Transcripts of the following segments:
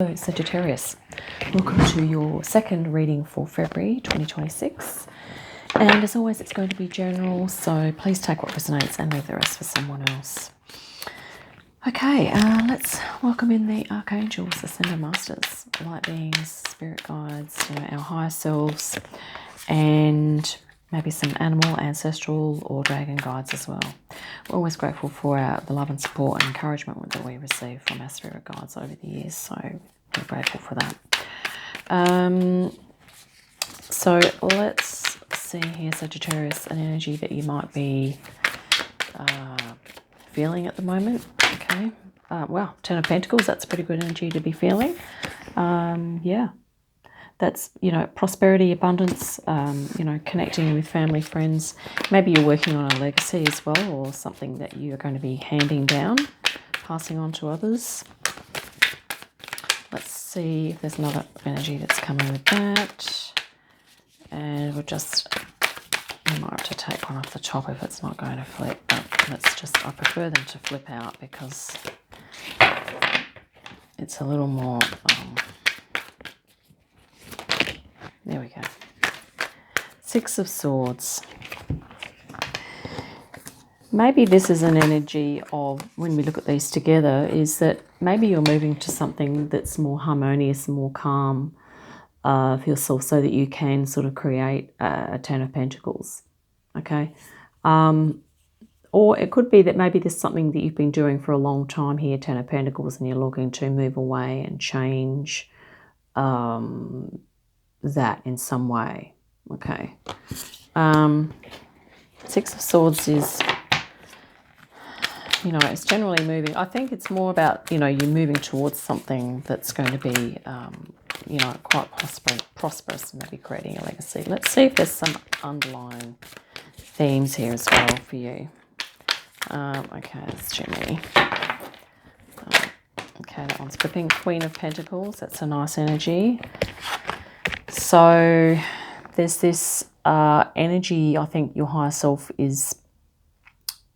Hello Sagittarius, welcome to your second reading for February 2026, and as always it's going to be general, so please take what resonates and leave the rest for someone else. Okay, let's welcome in the Archangels, Ascendant Masters, light beings, spirit guides, our higher selves, and maybe some animal, ancestral or dragon guides as well. We're always grateful for the love and support and encouragement that we receive from our spirit guides over the years, so we're grateful for that. So let's see here, Sagittarius, an energy that you might be feeling at the moment. Okay, wow, Ten of Pentacles, that's a pretty good energy to be feeling. Yeah. That's, prosperity, abundance, connecting with family, friends. Maybe you're working on a legacy as well, or something that you're going to be handing down, passing on to others. Let's see if there's another energy that's coming with that. And we might have to take one off the top if it's not going to flip, but I prefer them to flip out because it's a little more... There we go. Six of Swords. Maybe this is an energy of, when we look at these together, is that maybe you're moving to something that's more harmonious, more calm for yourself, so that you can sort of create a Ten of Pentacles. Okay. Or it could be that maybe there's something that you've been doing for a long time here, Ten of Pentacles, and you're looking to move away and change that in some way. Okay. Six of Swords is, it's generally moving. I think it's more about, you moving towards something that's going to be, quite prosperous and maybe creating a legacy. Let's see if there's some underlying themes here as well for you. Okay, that's Jimmy. Okay, that one's flipping. Queen of Pentacles, that's a nice energy. So there's this energy, I think your higher self is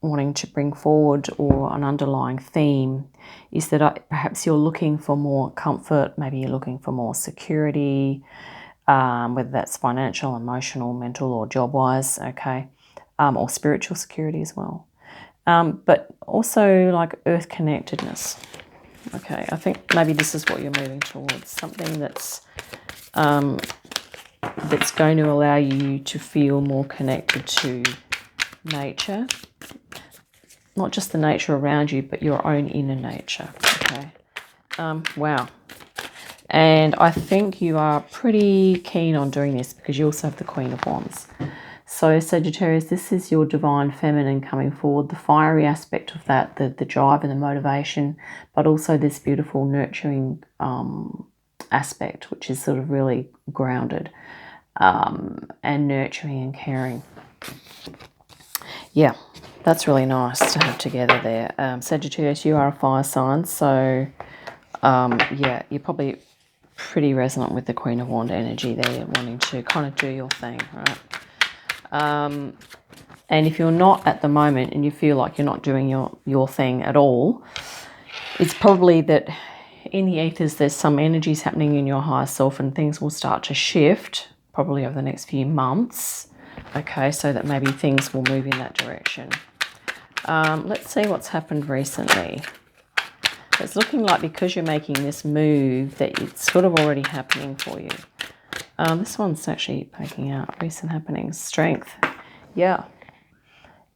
wanting to bring forward, or an underlying theme is that perhaps you're looking for more comfort, maybe you're looking for more security, whether that's financial, emotional, mental, or job-wise, okay, or spiritual security as well. But also like earth connectedness. Okay, I think maybe this is what you're moving towards, something that's going to allow you to feel more connected to nature, not just the nature around you, but your own inner nature. Okay. Wow. And I think you are pretty keen on doing this because you also have the Queen of Wands. So Sagittarius, this is your divine feminine coming forward, the fiery aspect of that, the drive and the motivation, but also this beautiful nurturing aspect, which is sort of really grounded and nurturing and caring. Yeah, that's really nice to have together there. Sagittarius, you are a fire sign, so yeah, you're probably pretty resonant with the Queen of Wands energy there, wanting to kind of do your thing, right? And if you're not at the moment and you feel like you're not doing your thing at all, it's probably that in the ethers there's some energies happening in your higher self, and things will start to shift probably over the next few months. Okay, so that maybe things will move in that direction. Let's see what's happened recently. It's looking like because you're making this move that it's sort of already happening for you. This one's actually poking out recent happenings. Strength. Yeah.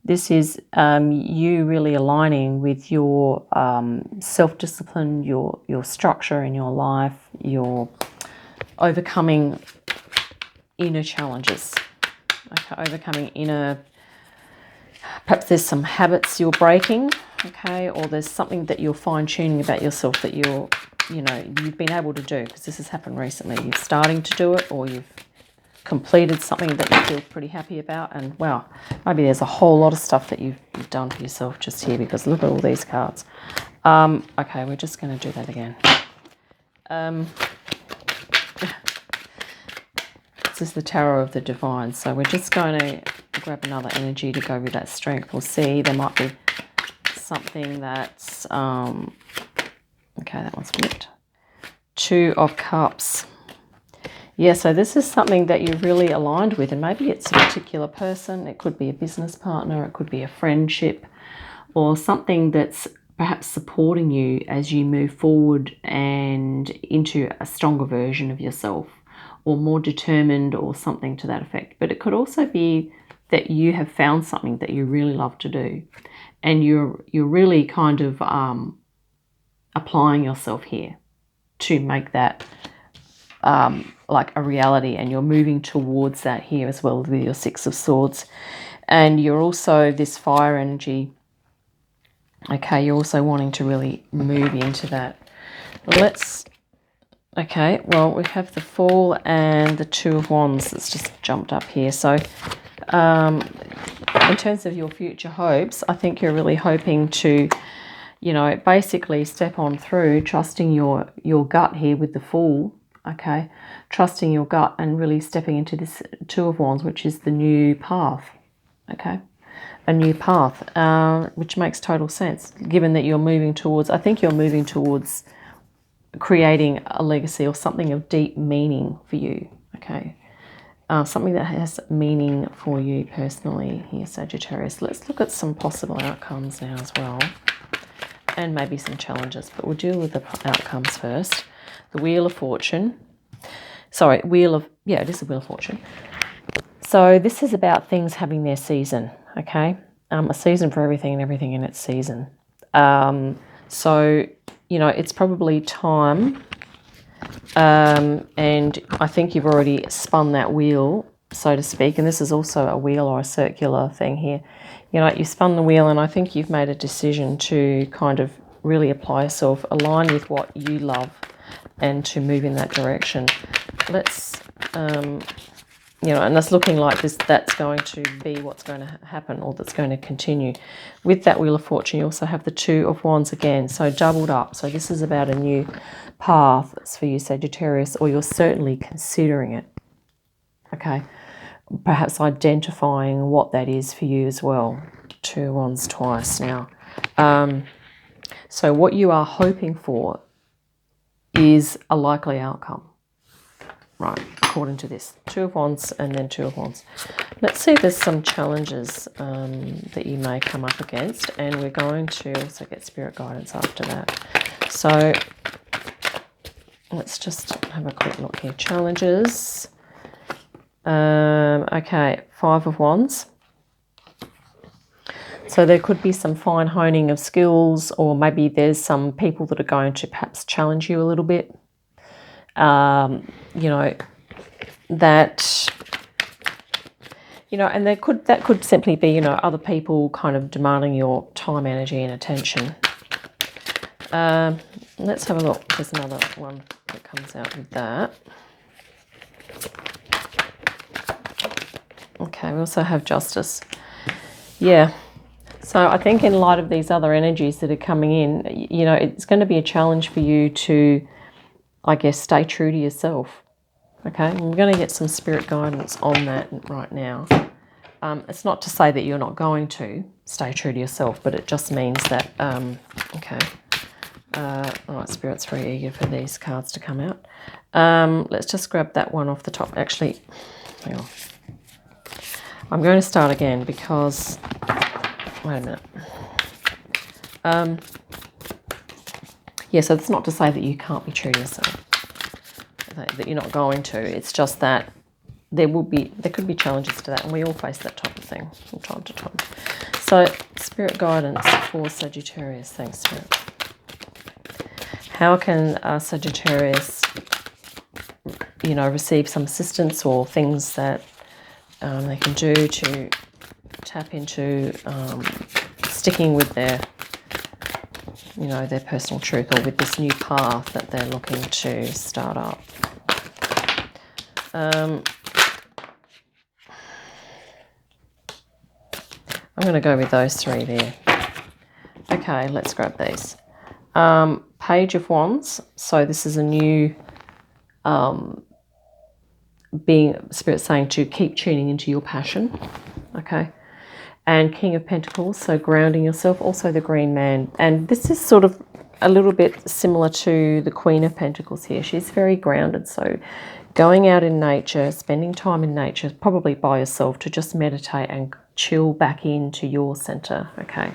This is you really aligning with your self-discipline, your structure in your life, your overcoming inner challenges. Okay, overcoming inner, perhaps there's some habits you're breaking, okay, or there's something that you're fine-tuning about yourself that you've been able to do, because this has happened recently. You're starting to do it, or you've completed something that you feel pretty happy about, and wow, maybe there's a whole lot of stuff that you've done for yourself just here, because look at all these cards. Okay, we're just going to do that again. This is the Tarot of the Divine, so we're just going to grab another energy to go with that strength. We'll see, there might be something that's okay, that one's flipped. Two of Cups. Yeah, so this is something that you're really aligned with, and maybe it's a particular person. It could be a business partner, it could be a friendship, or something that's perhaps supporting you as you move forward and into a stronger version of yourself, or more determined, or something to that effect. But it could also be that you have found something that you really love to do, and you're really kind of applying yourself here to make that like a reality, and you're moving towards that here as well with your Six of Swords. And you're also this fire energy. Okay, you're also wanting to really move into that. Okay, well, we have the Fool and the Two of Wands that's just jumped up here. So in terms of your future hopes, I think you're really hoping to, you know, basically step on through, trusting your gut here with the Fool. Okay, trusting your gut and really stepping into this Two of Wands, which is the new path. Okay, a new path, which makes total sense, given that you're moving towards, I think you're moving towards creating a legacy or something of deep meaning for you. Okay, something that has meaning for you personally here, Sagittarius. Let's look at some possible outcomes now as well, and maybe some challenges, but we'll deal with the outcomes first. The Wheel of Fortune. Sorry, yeah, it is a Wheel of Fortune. So this is about things having their season, okay? A season for everything and everything in its season. So, you know, it's probably time, and I think you've already spun that wheel, so to speak, and this is also a wheel or a circular thing here. You know, you spun the wheel, and I think you've made a decision to kind of really apply yourself, align with what you love, and to move in that direction. Let's, you know, and that's looking like this, that's going to be what's going to happen, or that's going to continue. With that Wheel of Fortune, you also have the Two of Wands again, so doubled up. So this is about a new path for you, Sagittarius, or you're certainly considering it. Okay, perhaps identifying what that is for you as well. Two of Wands twice now. So what you are hoping for is a likely outcome, right, according to this. Two of Wands and then Two of Wands. Let's see if there's some challenges that you may come up against, and we're going to also get spirit guidance after that. So let's just have a quick look here. Challenges. Okay, Five of Wands. So there could be some fine honing of skills, or maybe there's some people that are going to perhaps challenge you a little bit. You know, that, you know, and that could simply be, you know, other people kind of demanding your time, energy, and attention. Let's have a look. There's another one that comes out with that. Okay, we also have Justice. Yeah. So I think in light of these other energies that are coming in, you know, it's going to be a challenge for you to, I guess, stay true to yourself. Okay, and we're going to get some spirit guidance on that right now. It's not to say that you're not going to stay true to yourself, but it just means that, okay. All right, Spirit's very eager for these cards to come out. Let's just grab that one off the top. Actually, hang on. I'm going to start again because, wait a minute. Yeah, so it's not to say that you can't be true to yourself, that you're not going to. It's just that there could be challenges to that, and we all face that type of thing from time to time. So, spirit guidance for Sagittarius. Thanks, Spirit. How can Sagittarius, you know, receive some assistance or things that they can do to tap into sticking with their, you know, their personal truth, or with this new path that they're looking to start up? I'm going to go with those three there. Okay, let's grab these. Page of Wands. So this is a new being, Spirit saying to keep tuning into your passion. Okay. And King of Pentacles, so grounding yourself. Also the Green Man. And this is sort of a little bit similar to the Queen of Pentacles here. She's very grounded, so going out in nature, spending time in nature, probably by yourself, to just meditate and chill back into your center, okay,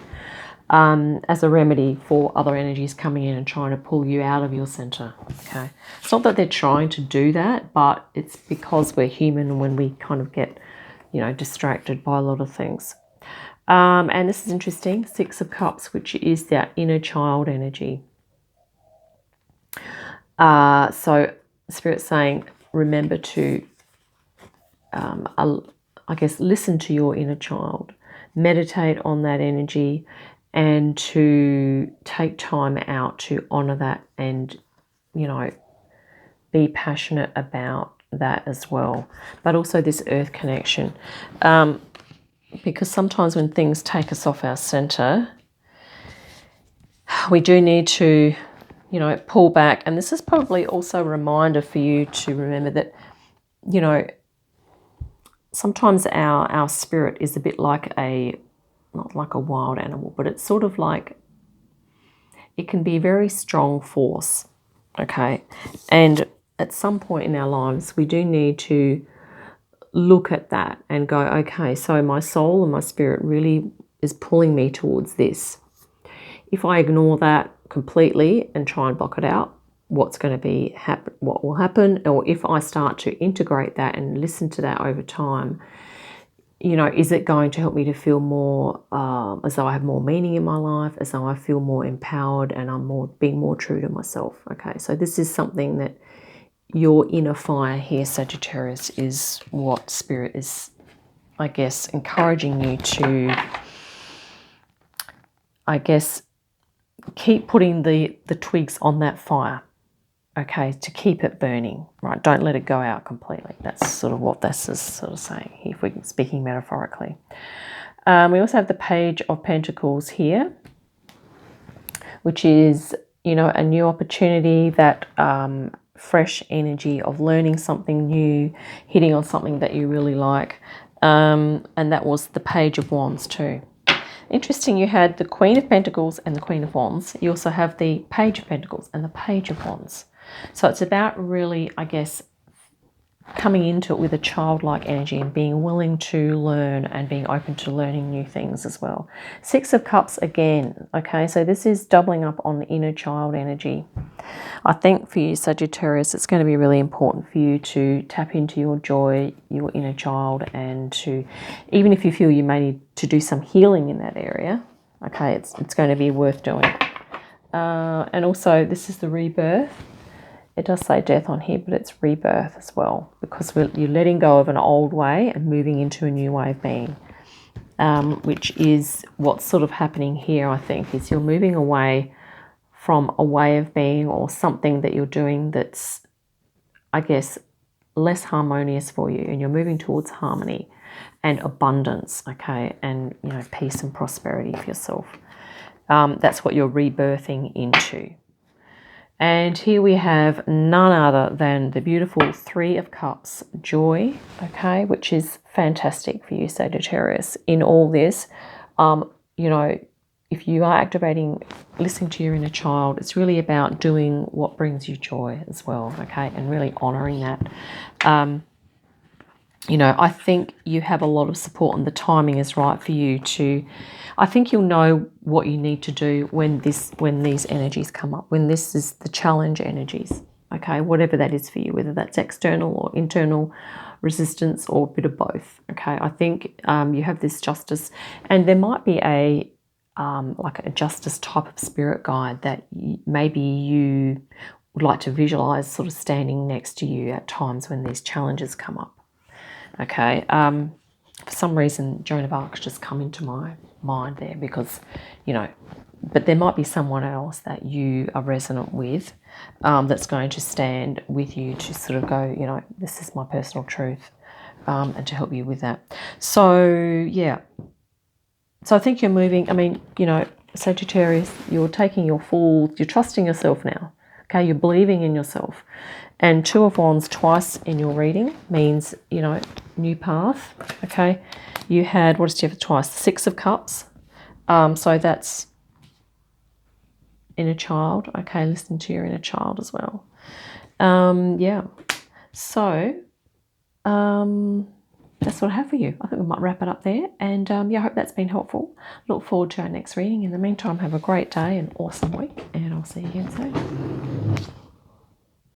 as a remedy for other energies coming in and trying to pull you out of your center, okay. It's not that they're trying to do that, but it's because we're human when we kind of get, you know, distracted by a lot of things. And this is interesting, Six of Cups, which is that inner child energy. So Spirit's saying, remember to, I guess, listen to your inner child, meditate on that energy, and to take time out to honor that and, you know, be passionate about that as well. But also this earth connection. Because sometimes when things take us off our center, we do need to, you know, pull back. And this is probably also a reminder for you to remember that, you know, sometimes our spirit is a bit like not like a wild animal, but it's sort of like, it can be a very strong force, okay? And at some point in our lives, we do need to look at that and go, okay, so my soul and my spirit really is pulling me towards this. If I ignore that completely and try and block it out, what's going to be what will happen? Or if I start to integrate that and listen to that over time, you know, is it going to help me to feel more as though I have more meaning in my life, as though I feel more empowered and I'm being more true to myself? Okay, so this is something that your inner fire here, Sagittarius, is what Spirit is, I guess, encouraging you to, I guess, keep putting the twigs on that fire, okay, to keep it burning, right? Don't let it go out completely. That's sort of what this is sort of saying here, if we're speaking metaphorically. We also have the Page of Pentacles here, which is, you know, a new opportunity, that fresh energy of learning something new, hitting on something that you really like. And that was the Page of Wands too. Interesting, you had the Queen of Pentacles and the Queen of Wands. You also have the Page of Pentacles and the Page of Wands. So it's about really, I guess, coming into it with a childlike energy and being willing to learn and being open to learning new things as well. Six of Cups again, okay, so this is doubling up on the inner child energy. I think for you, Sagittarius, it's going to be really important for you to tap into your joy, your inner child, and to, even if you feel you may need to do some healing in that area, okay, it's going to be worth doing. And also, this is the rebirth. It does say death on here, but it's rebirth as well, because you're letting go of an old way and moving into a new way of being, which is what's sort of happening here, I think, is you're moving away from a way of being or something that you're doing that's, I guess, less harmonious for you, and you're moving towards harmony and abundance, okay, and, you know, peace and prosperity for yourself. That's what you're rebirthing into. And here we have none other than the beautiful Three of Cups, joy, okay, which is fantastic for you, Sagittarius. In all this, you know, if you are activating, listening to your inner child, it's really about doing what brings you joy as well, okay, and really honouring that. You know, I think you have a lot of support and the timing is right for you to, I think you'll know what you need to do when these energies come up, when this is the challenge energies, okay, whatever that is for you, whether that's external or internal resistance or a bit of both, okay. I think you have this justice, and there might be a like a justice type of spirit guide that maybe you would like to visualize sort of standing next to you at times when these challenges come up. Okay, for some reason, Joan of Arc's just come into my mind there because, you know, but there might be someone else that you are resonant with that's going to stand with you to sort of go, you know, this is my personal truth, and to help you with that. So, yeah. So I think you're moving, I mean, you know, Sagittarius, you're taking you're trusting yourself now. Okay, you're believing in yourself. And Two of Wands twice in your reading means, you know, new path, okay? You had, what did you have twice? Six of Cups. So that's inner child. Okay, listening to your inner child as well. Yeah. So that's what I have for you. I think we might wrap it up there. And yeah, I hope that's been helpful. Look forward to our next reading. In the meantime, have a great day and awesome week. And I'll see you again soon.